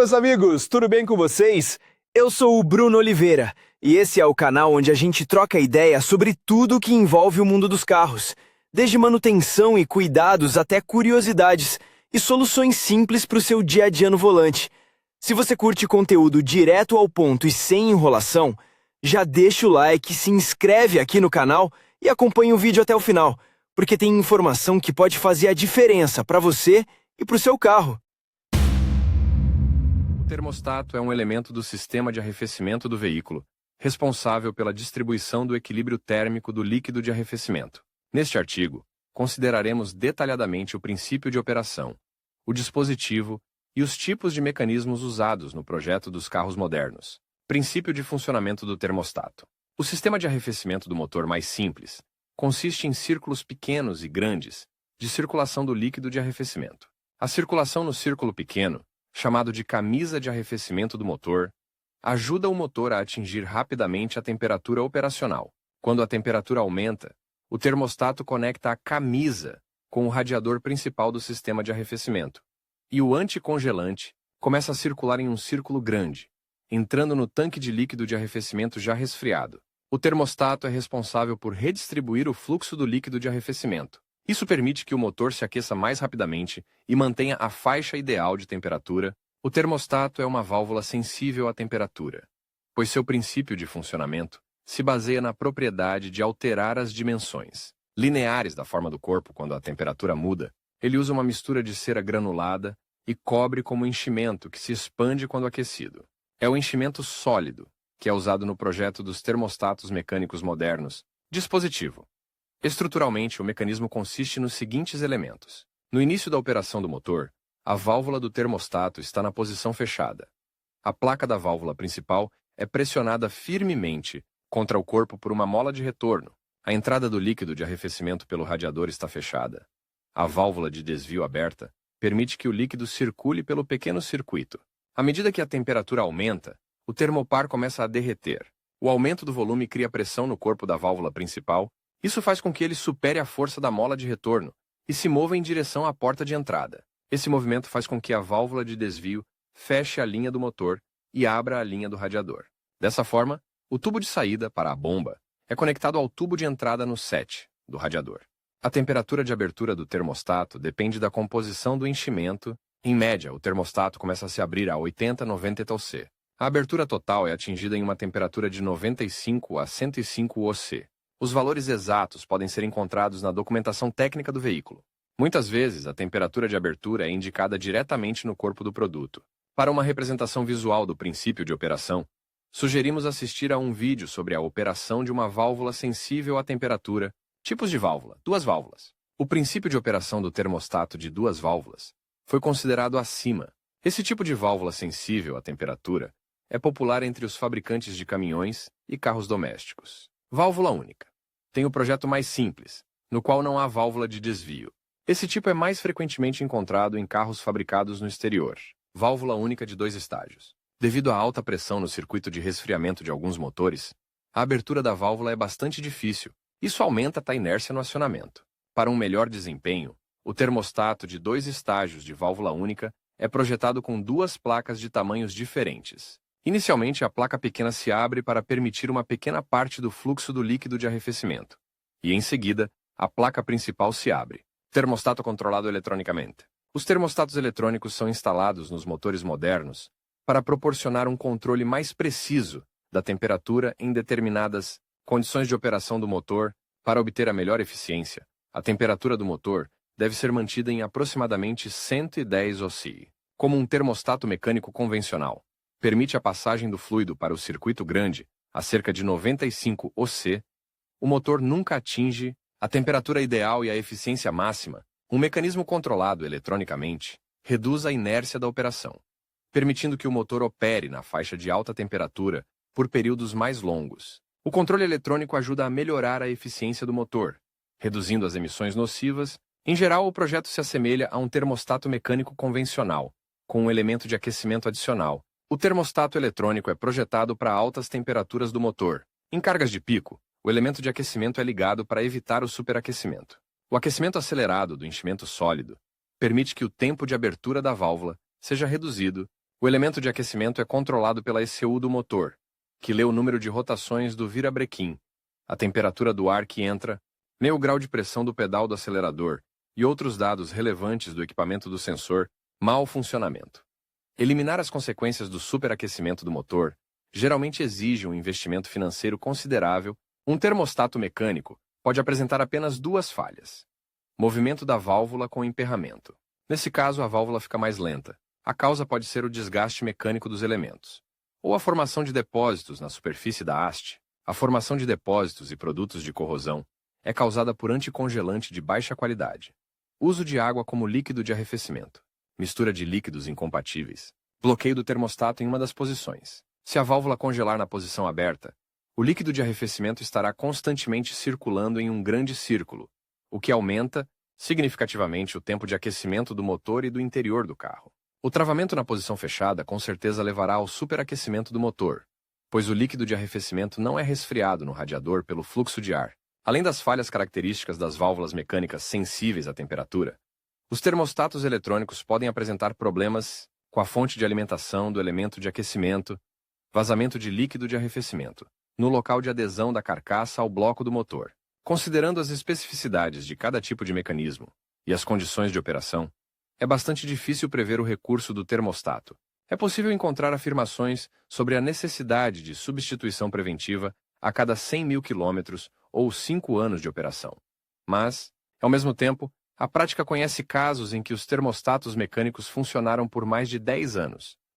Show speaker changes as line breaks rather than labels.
meus amigos, tudo bem com vocês? Eu sou o Bruno Oliveira e esse é o canal onde a gente troca ideia sobre tudo que envolve o mundo dos carros, desde manutenção e cuidados até curiosidades e soluções simples para o seu dia a dia no volante. Se você curte conteúdo direto ao ponto e sem enrolação, já deixa o like, se inscreve aqui no canal e acompanha o vídeo até o final, porque tem informação que pode fazer a diferença para você e para o seu carro.
O termostato é um elemento do sistema de arrefecimento do veículo, responsável pela distribuição do equilíbrio térmico do líquido de arrefecimento. Neste artigo, consideraremos detalhadamente o princípio de operação, o dispositivo e os tipos de mecanismos usados no projeto dos carros modernos. Princípio de funcionamento do termostato. O sistema de arrefecimento do motor mais simples consiste em círculos pequenos e grandes de circulação do líquido de arrefecimento. A circulação no círculo pequeno, chamado de camisa de arrefecimento do motor, ajuda o motor a atingir rapidamente a temperatura operacional. Quando a temperatura aumenta, o termostato conecta a camisa com o radiador principal do sistema de arrefecimento, e o anticongelante começa a circular em um círculo grande, entrando no tanque de líquido de arrefecimento já resfriado. O termostato é responsável por redistribuir o fluxo do líquido de arrefecimento. Isso permite que o motor se aqueça mais rapidamente e mantenha a faixa ideal de temperatura. O termostato é uma válvula sensível à temperatura, pois seu princípio de funcionamento se baseia na propriedade de alterar as dimensões lineares da forma do corpo quando a temperatura muda. Ele usa uma mistura de cera granulada e cobre como enchimento que se expande quando aquecido. É o enchimento sólido, que é usado no projeto dos termostatos mecânicos modernos. Dispositivo. Estruturalmente, o mecanismo consiste nos seguintes elementos. No início da operação do motor, a válvula do termostato está na posição fechada. A placa da válvula principal é pressionada firmemente contra o corpo por uma mola de retorno. A entrada do líquido de arrefecimento pelo radiador está fechada. A válvula de desvio aberta permite que o líquido circule pelo pequeno circuito. À medida que a temperatura aumenta, o termopar começa a derreter. O aumento do volume cria pressão no corpo da válvula principal. Isso faz com que ele supere a força da mola de retorno e se mova em direção à porta de entrada. Esse movimento faz com que a válvula de desvio feche a linha do motor e abra a linha do radiador. Dessa forma, o tubo de saída para a bomba é conectado ao tubo de entrada no set do radiador. A temperatura de abertura do termostato depende da composição do enchimento. Em média, o termostato começa a se abrir a 80-90 C. A abertura total é atingida em uma temperatura de 95 a 105 C. Os valores exatos podem ser encontrados na documentação técnica do veículo. Muitas vezes, a temperatura de abertura é indicada diretamente no corpo do produto. Para uma representação visual do princípio de operação, sugerimos assistir a um vídeo sobre a operação de uma válvula sensível à temperatura. Tipos de válvula: duas válvulas. O princípio de operação do termostato de duas válvulas foi considerado acima. Esse tipo de válvula sensível à temperatura é popular entre os fabricantes de caminhões e carros domésticos. Válvula única. Tem o projeto mais simples, no qual não há válvula de desvio. Esse tipo é mais frequentemente encontrado em carros fabricados no exterior. Válvula única de 2 estágios. Devido à alta pressão no circuito de resfriamento de alguns motores, a abertura da válvula é bastante difícil. Isso aumenta a inércia no acionamento. Para um melhor desempenho, o termostato de 2 estágios de válvula única é projetado com 2 placas de tamanhos diferentes. Inicialmente, a placa pequena se abre para permitir uma pequena parte do fluxo do líquido de arrefecimento. E, em seguida, a placa principal se abre. Termostato controlado eletronicamente. Os termostatos eletrônicos são instalados nos motores modernos para proporcionar um controle mais preciso da temperatura em determinadas condições de operação do motor. Para obter a melhor eficiência, a temperatura do motor deve ser mantida em aproximadamente 110 OC. Como um termostato mecânico convencional permite a passagem do fluido para o circuito grande a cerca de 95 OC, o motor nunca atinge a temperatura ideal e a eficiência máxima. Um mecanismo controlado eletronicamente reduz a inércia da operação, permitindo que o motor opere na faixa de alta temperatura por períodos mais longos. O controle eletrônico ajuda a melhorar a eficiência do motor, reduzindo as emissões nocivas. Em geral, o projeto se assemelha a um termostato mecânico convencional, com um elemento de aquecimento adicional. O termostato eletrônico é projetado para altas temperaturas do motor. Em cargas de pico, o elemento de aquecimento é ligado para evitar o superaquecimento. O aquecimento acelerado do enchimento sólido permite que o tempo de abertura da válvula seja reduzido O elemento de aquecimento é controlado pela ECU do motor, que lê o número de rotações do virabrequim, a temperatura do ar que entra, o grau de pressão do pedal do acelerador e outros dados relevantes do equipamento do sensor, mau funcionamento. Eliminar as consequências do superaquecimento do motor geralmente exige um investimento financeiro considerável. Um termostato mecânico pode apresentar apenas duas falhas: movimento da válvula com emperramento. Nesse caso, a válvula fica mais lenta. A causa pode ser o desgaste mecânico dos elementos, ou a formação de depósitos na superfície da haste. A formação de depósitos e produtos de corrosão é causada por anticongelante de baixa qualidade. Uso de água como líquido de arrefecimento. Mistura de líquidos incompatíveis. Bloqueio do termostato em uma das posições. Se a válvula congelar na posição aberta, o líquido de arrefecimento estará constantemente circulando em um grande círculo, o que aumenta significativamente o tempo de aquecimento do motor e do interior do carro. O travamento na posição fechada com certeza levará ao superaquecimento do motor, pois o líquido de arrefecimento não é resfriado no radiador pelo fluxo de ar. Além das falhas características das válvulas mecânicas sensíveis à temperatura, os termostatos eletrônicos podem apresentar problemas com a fonte de alimentação do elemento de aquecimento, vazamento de líquido de arrefecimento, no local de adesão da carcaça ao bloco do motor. Considerando as especificidades de cada tipo de mecanismo e as condições de operação, é bastante difícil prever o recurso do termostato. É possível encontrar afirmações sobre a necessidade de substituição preventiva a cada 100 mil quilômetros ou 5 anos de operação. Mas, ao mesmo tempo, a prática conhece casos em que os termostatos mecânicos funcionaram por mais de 10 anos.